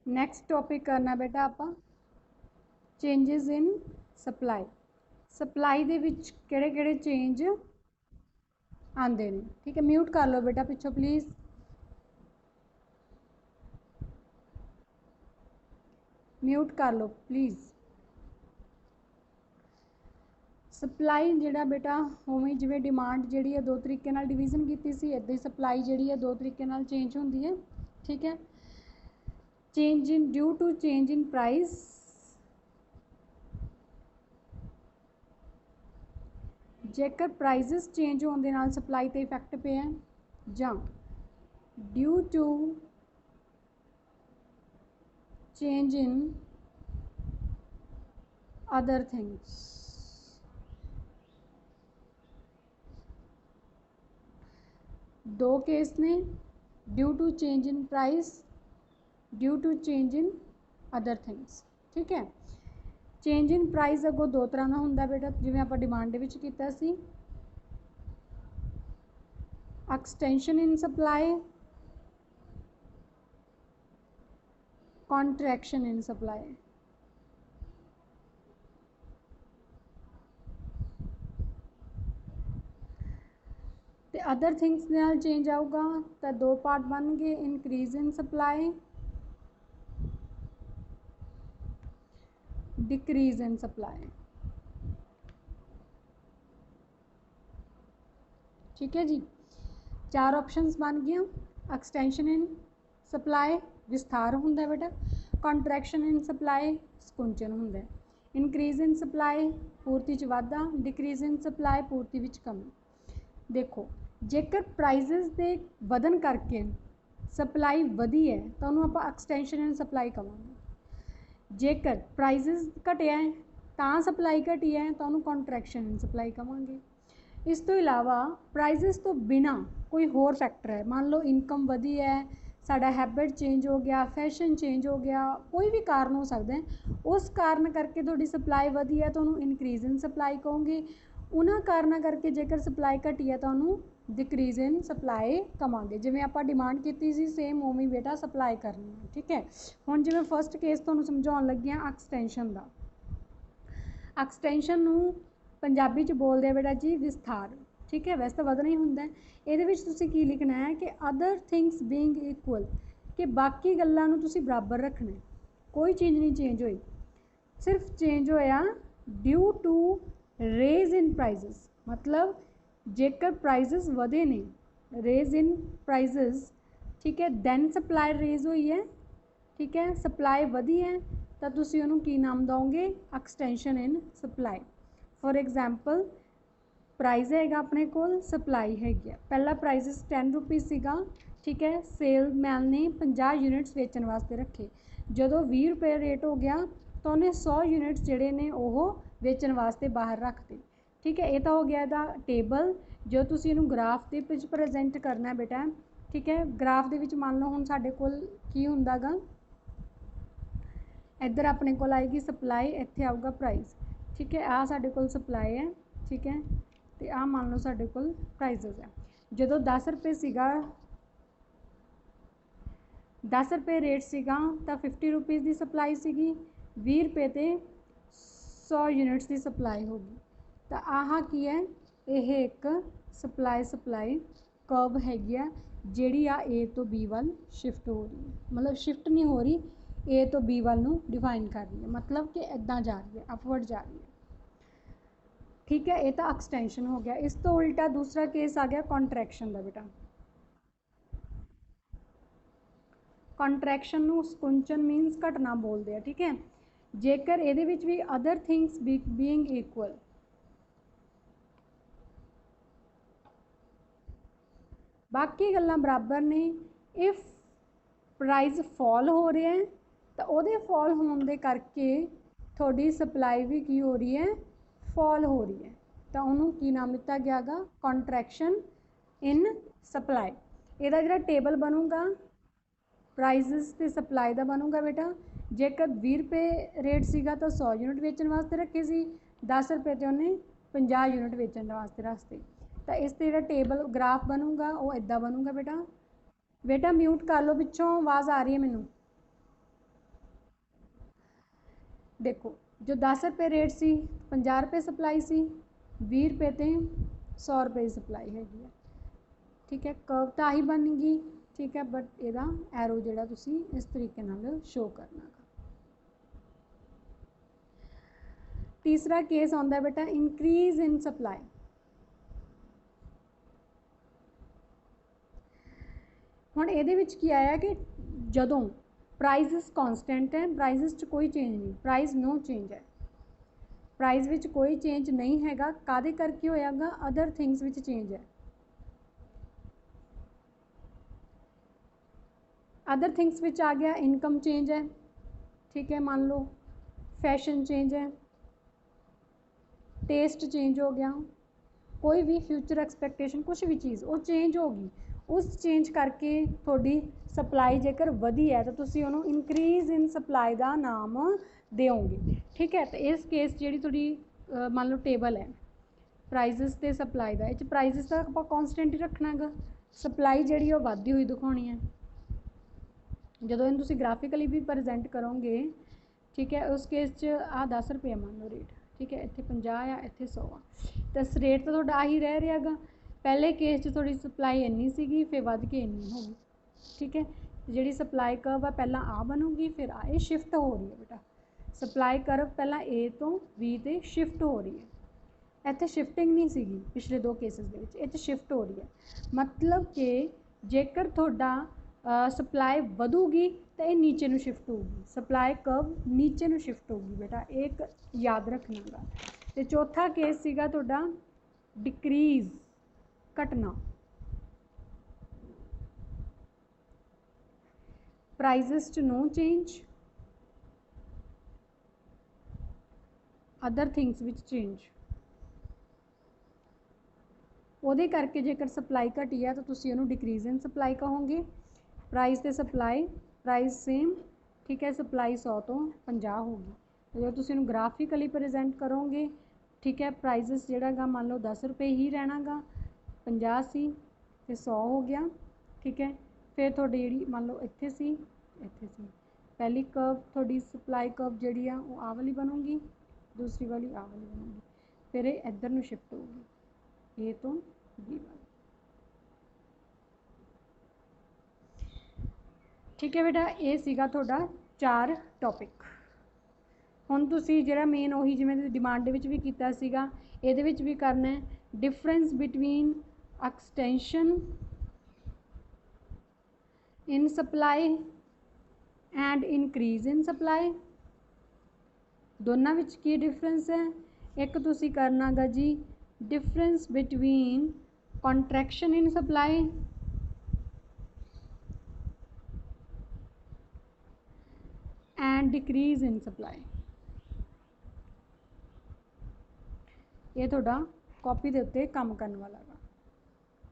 Next topic करना बेटा आप चेंजिज इन सप्लाई। सप्लाई दे विच किहड़े किहड़े चेंज आंदे ने। ठीक है, म्यूट कर लो बेटा पिछों प्लीज़। म्यूट कर लो प्लीज़। सप्लाई जिहड़ा बेटा उवें जिवें डिमांड जिहड़ी है दो तरीके नाल डिवीजन कीती सी, इदां ही सप्लाई जिहड़ी है दो तरीके नाल चेंज हुंदी है। ठीक है, change in due to change in price, जेकर प्राइजेस चेंज होने दे नाल सप्लाई ते इफैक्ट पिया जां due to change in other things. दो केस ने, due to change in price, due to change in other things. ठीक है, चेंज इन प्राइस अगों दो तरह का होंदा बेटा, जिवें आपां डिमांड दे विच कीता सी, extension in supply, contraction in supply. ते अदर थिंग्स दे नाल चेंज आऊगा तो दो पार्ट बन गए, increase in supply, decrease in supply. ठीक है जी, चार ऑप्शंस बन गया। एक्सटेंशन इन सप्लाई विस्तार होंदा है बेटा, कॉन्ट्रैक्शन इन सप्लाई संकुचन होंदा है, इनक्रीज इन सप्लाई पूर्ति च वाधा, डिक्रीज इन सप्लाई पूर्ति विच कमी। देखो, जेकर प्राइजेस दे वधन करके सप्लाई वधी है तो उन्होंने आप एक्सटेंशन इन सप्लाई कहांगे। जेकर प्राइजेस घटे है तो सप्लाई घटी है तो उन्होंने कॉन्ट्रैक्शन इन सप्लाई कहांगे। इस तो इलावा प्राइजेस तो बिना कोई होर फैक्टर है, मान लो इनकम वधी है, साडा हैबिट चेंज हो गया, फैशन चेंज हो गया, कोई भी कारण हो सकता है, उस कारण करके थोड़ी सप्लाई वधी है तो उन्होंने इनक्रीज इन सप्लाई कहोगे। उन्होंने कारणों करके जेकर सप्लाई घटी है तो उन्होंने डिक्रीज इन सप्लाई कहांगे। जिवें आपां डिमांड की सी सेम उवें बेटा सप्लाई करनी है। ठीक है, हुण जिवें फस्ट केस तुहानूं समझाउण लगी हां एक्सटेंशन दा। एक्सटेंशन नूं पंजाबी च बोलदे बेटा जी विस्तार। ठीक है, वैसे तो वधना ही हुंदा है। इहदे विच तुसीं की लिखना है कि अदर थिंग्स बीइंग इक्वल, कि बाकी गल्लां नूं तुसीं बराबर रखना है, कोई चीज़ नहीं चेंज होई, सिर्फ चेंज होया due to raise in prices. मतलब जेकर प्राइजेस वधे ने, रेज इन प्राइजेस, ठीक है, दैन सप्लाई रेज हुई है, ठीक है, सप्लाई वधी है तो तुसीं उहनूं की नाम दोगे, extension in supply. For example price हैगा अपने कोल, सप्लाई हैगी, पहला प्राइजेस 10 रुपीज़ सीगा, ठीक है, सेलमैन ने 50 यूनिट्स बेचण वास्ते रखे, जदों 20 रुपये रेट हो गया तो उन्हें 100 यूनिट्स जिहड़े ने ओह बेचण वास्ते बाहर रखते। ठीक है, ये तो हो गया इहदा टेबल, जो तुसीं इहनूं ग्राफ दे विच प्रेजेंट करना है बेटा। ठीक है, ग्राफ दे विच मान लो हुण साडे कोल की हुंदा गा, इधर अपने कोल आएगी सप्लाई, इत्थे आऊगा प्राइस। ठीक है, आ साडे कोल सप्लाई है, ठीक है, तो आ मान लो साडे कोल प्राइजेस है। जदों 10 रुपये सीगा, 10 रुपये रेट सीगा तो 50 रुपीज़ की सप्लाई सीगी, 20 रुपये ते 100 यूनिट्स की सप्लाई होगी। तो आह की है, यह एक सप्लाई कर्व हैगी आ जिहड़ी आ ए तो बी वाल शिफ्ट हो रही है, मतलब शिफ्ट नहीं हो रही, ए तो बी वाल नूं डिफाइन कर रही है, मतलब कि इदां जा रही है, अपवर्ड जा रही है। ठीक है, ये तो एक्सटेंशन हो गया। इस तो उल्टा दूसरा केस आ गया कॉन्ट्रैक्शन का बेटा। कॉन्ट्रैक्शन नूं संकुचन मीनस घटना बोलते हैं। ठीक है, जेकर ये भी अदर थिंग्स बीइंग इक्वल, बाकी गल्लां बराबर ने, इफ प्राइस फॉल हो रहा है तो वो फॉल होने दे करके थोड़ी सप्लाई भी की हो रही है, फॉल हो रही है, तो उन्होंने की नाम दिता गया गा, कॉन्ट्रैक्शन इन सप्लाई। यदा जो टेबल बनूगा प्राइजेस ते सप्लाई का बनूगा बेटा, जेकर 20 रुपये रेट सीगा तो 100 यूनिट बेचने वास्ते रखे सी, 10 रुपये तो उन्हें 50 यूनिट बेचने वास्ते रखते। तो इस जो टेबल ग्राफ बनूगा वो इदा बनूगा बेटा। बेटा म्यूट कर लो, पिछों आवाज़ आ रही है मैनू। देखो जो 10 रुपये रेट सी 50 रुपये सप्लाई सी 20 रुपये तो 100 रुपये की सप्लाई हैगी है। ठीक है, कर्व तो आही बन गई। ठीक है, बट ਇਹਦਾ ਐਰੋ ਜਿਹੜਾ ਤੁਸੀਂ इस तरीके ਨਾਲ शो करना। तीसरा केस आंदा बेटा इंक्रीज इन सप्लाई। हुण ਇਹਦੇ ਵਿੱਚ ਕੀ आया कि ਜਦੋਂ प्राइस कॉन्सटेंट है, प्राइस च कोई चेंज नहीं, प्राइस नो चेंज है, प्राइस विच कोई चेंज नहीं हैगा, कादे करके होयागा, अदर थिंग्स विच चेंज है। अदर थिंग्स विच आ गया इनकम चेंज है। ठीक है, मान लो फैशन चेंज है, टेस्ट चेंज हो गया, कोई भी फ्यूचर एक्सपैक्टेशन कुछ भी चीज़ वो चेंज होगी, उस चेंज करके थोड़ी सप्लाई जेकर वधी है तो तुसी उन्हों इनक्रीज इन सप्लाई का नाम दोगे। ठीक है, तो इस केस जी थोड़ी मान लो टेबल है प्राइजिस ते सप्लाई का, ये प्राइजिस का आप कॉन्सटेंट ही रखना गा, सप्लाई जी वधदी हुई दिखानी है जो इन तुसी ग्राफिकली भी प्रजेंट करोगे। ठीक है, उस केस आ 10 रुपये मान लो रेट। ठीक है, इतने 50 आ, इतने 100 आ, तो रेट तो थोड़ा आही रह रहा गा। पहले केस थोड़ी सप्लाई इन्नी सी फिर वध के इन्नी होगी। ठीक है, जी सप्लाई कर्व है पहला आ बनूगी फिर आ, ये शिफ्ट हो रही है बेटा, सप्लाई कर्व पहला ए तो बी ते शिफ्ट हो रही है। इत्थे शिफ्टिंग नहीं सी पिछले दो केसिस के, इत्थे शिफ्ट हो रही है। मतलब कि जेकर थोड़ा सप्लाई वधूगी तो ये नीचे नू शिफ्ट होगी, सप्लाई कर्व नीचे नू शिफ्ट होगी बेटा, एक याद रखना गा। तो चौथा केस सीगा तुहाडा डिक्रीज घटना, प्राइजिस च no change, other things which change. ਉਹਦੇ करके जेकर सप्लाई घटी है तो तुसी उन्होंने डिक्रीज इन सप्लाई कहोगे। प्राइस ते सप्लाई प्राइस सेम। ठीक है, सप्लाई 100 तो 50 होगी, तो जो तुसी उन्होंने ग्राफिकली प्रजेंट करोगे। ठीक है, प्राइजिस जोड़ा मान लो 10 रुपये ही रहना गा, 50 सी ते 100 हो गया। ठीक है, फिर थोड़ी जी मान लो इत्थे सी पहली कर्व थोड़ी सप्लाई कर्व जी वो आ वाली बनूगी, दूसरी वाली आ वाली बनूगी, फिर ये इधर नू शिफ्ट होगी ए तो बी वाली। ठीक है बेटा, ये सीगा थोड़ा 4 टॉपिक। हुण तुसी जिहड़ा मेन उही जिवें डिमांड दे विच भी कीता सीगा, इहदे विच भी करना है difference between extension in supply and increase in supply. दोनों विच की डिफरेंस है? एक तुसी करना गा जी difference between contraction in supply and decrease in supply. ये थोड़ा कॉपी के उत्ते काम करने वाला।